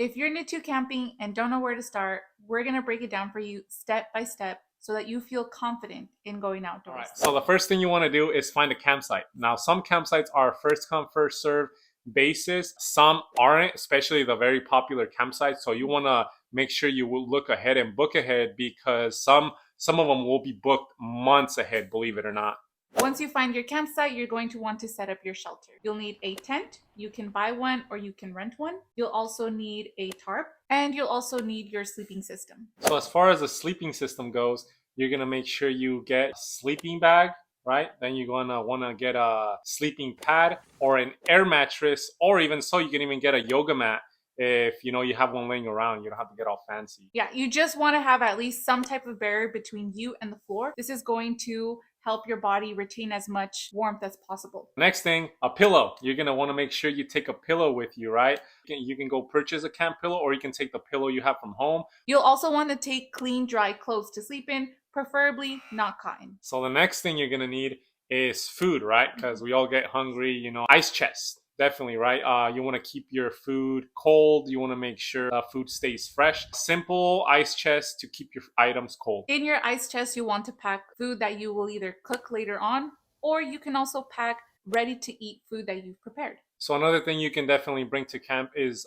If you're new to camping and don't know where to start, we're going to break it down for you step by step so that you feel confident in going outdoors. All right, so the first thing you want to do is find a campsite. Now, some campsites are first come, first serve basis. Some aren't, especially the very popular campsites. So you want to make sure you will look ahead and book ahead because some of them will be booked months ahead, believe it or not. Once you find your campsite, you're going to want to set up your shelter. You'll need a tent. You can buy one or you can rent one. You'll also need a tarp and you'll also need your sleeping system. So as far as the sleeping system goes, you're going to make sure you get a sleeping bag, right? Then you're going to want to get a sleeping pad or an air mattress, or even so, you can even get a yoga mat. If you know you have one laying around, you don't have to get all fancy. Yeah, you just want to have at least some type of barrier between you and the floor. This is going to help your body retain as much warmth as possible. Next thing, a pillow. You're going to want to make sure you take a pillow with you, right? You can go purchase a camp pillow, or you can take the pillow you have from home. You'll also want to take clean, dry clothes to sleep in, preferably not cotton. So the next thing you're going to need is food, right? Because we all get hungry, ice chest. Definitely, right? You want to keep your food cold. You want to make sure food stays fresh. Simple ice chest to keep your items cold. In your ice chest, you want to pack food that you will either cook later on, or you can also pack ready to eat food that you've prepared. So another thing you can definitely bring to camp is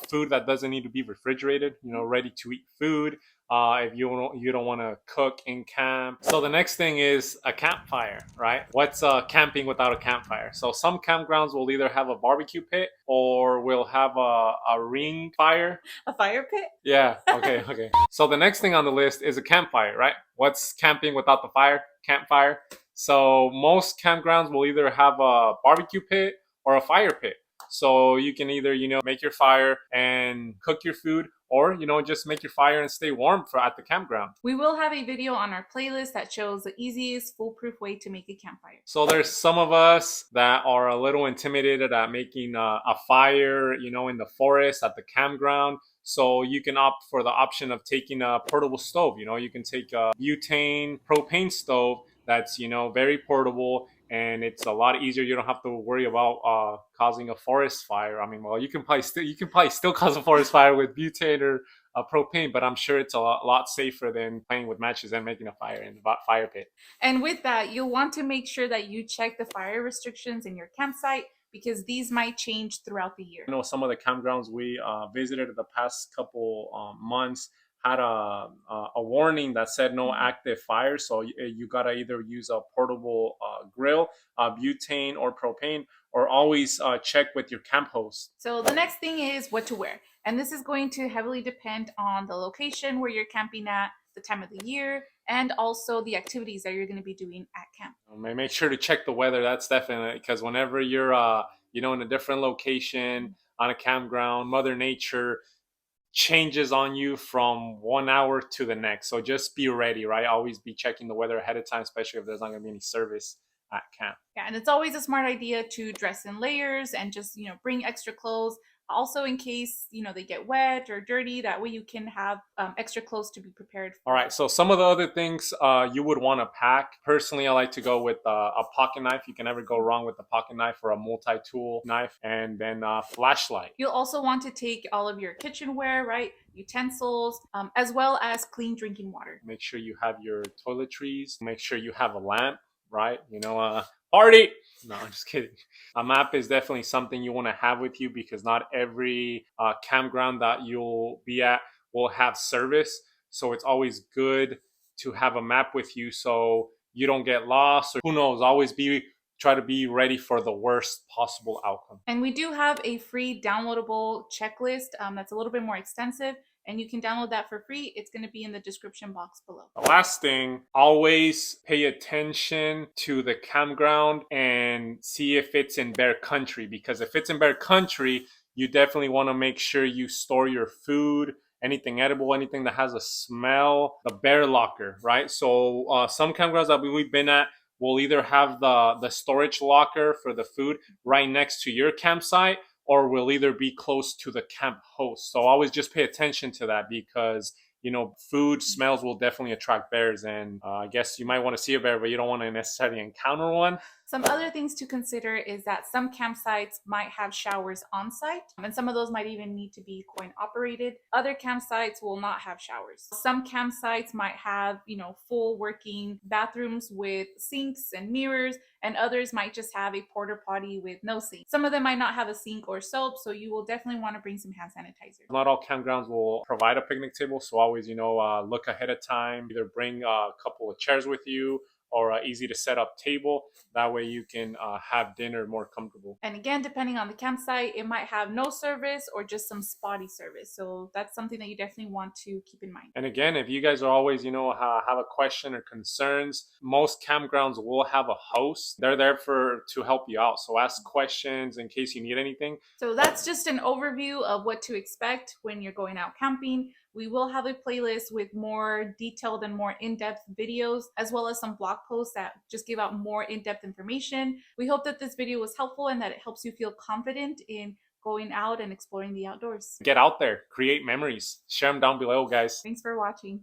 food that doesn't need to be refrigerated, ready to eat food. If you don't want to cook in camp. So the next thing is a campfire, right? What's camping without a campfire? So some campgrounds will either have a barbecue pit or will have a ring fire. A fire pit? Yeah, okay. So the next thing on the list is a campfire, right? What's camping without the fire? Campfire. So most campgrounds will either have a barbecue pit or a fire pit. So you can either, make your fire and cook your food, or, just make your fire and stay warm at the campground. We will have a video on our playlist that shows the easiest foolproof way to make a campfire. So there's some of us that are a little intimidated at making a fire, in the forest at the campground. So you can opt for the option of taking a portable stove. You can take a butane propane stove that's, very portable, and it's a lot easier. You don't have to worry about causing a forest fire. I mean, well, you can probably still cause a forest fire with butane or propane, but I'm sure it's a lot safer than playing with matches and making a fire in the fire pit. And with that, you'll want to make sure that you check the fire restrictions in your campsite, because these might change throughout the year. Some of the campgrounds we visited the past couple months had a warning that said no active fire. So you gotta either use a portable grill, butane or propane, or always check with your camp host. So the next thing is what to wear. And this is going to heavily depend on the location where you're camping at, the time of the year, and also the activities that you're going to be doing at camp. Make sure to check the weather. That's definitely, because whenever you're in a different location on a campground, Mother Nature changes on you from 1 hour to the next. So just be ready, right? Always be checking the weather ahead of time, especially if there's not going to be any service at camp. Yeah, and it's always a smart idea to dress in layers and just, bring extra clothes. Also, in case, they get wet or dirty, that way you can have extra clothes to be prepared for. All right, so some of the other things you would want to pack. Personally, I like to go with a pocket knife. You can never go wrong with a pocket knife or a multi-tool knife, and then a flashlight. You'll also want to take all of your kitchenware, right? Utensils, as well as clean drinking water. Make sure you have your toiletries. Make sure you have a lamp, right? Party! No, I'm just kidding. A map is definitely something you want to have with you, because not every campground that you'll be at will have service. So it's always good to have a map with you so you don't get lost, or who knows, always try to be ready for the worst possible outcome. And we do have a free downloadable checklist that's a little bit more extensive, and you can download that for free. It's going to be in the description box below. The last thing, always pay attention to the campground and see if it's in bear country, because if it's in bear country, you definitely want to make sure you store your food, anything edible, anything that has a smell, the bear locker, right? So some campgrounds that we've been at will either have the storage locker for the food right next to your campsite, or will either be close to the camp host. So always just pay attention to that, because food smells will definitely attract bears, and I guess you might want to see a bear, but you don't want to necessarily encounter one. Some other things to consider is that some campsites might have showers on site, and some of those might even need to be coin operated. Other campsites will not have showers. Some campsites might have, full working bathrooms with sinks and mirrors, and others might just have a porta potty with no sink. Some of them might not have a sink or soap, so you will definitely want to bring some hand sanitizer. Not all campgrounds will provide a picnic table, so always, look ahead of time. Either bring a couple of chairs with you or an easy to set up table. That way you can have dinner more comfortable. And again, depending on the campsite, it might have no service or just some spotty service. So that's something that you definitely want to keep in mind. And again, if you guys are always, have a question or concerns, most campgrounds will have a host. They're there to help you out. So ask questions in case you need anything. So that's just an overview of what to expect when you're going out camping. We will have a playlist with more detailed and more in-depth videos, as well as some blog posts that just give out more in-depth information. We hope that this video was helpful and that it helps you feel confident in going out and exploring the outdoors. Get out there, create memories. Share them down below, guys. Thanks for watching.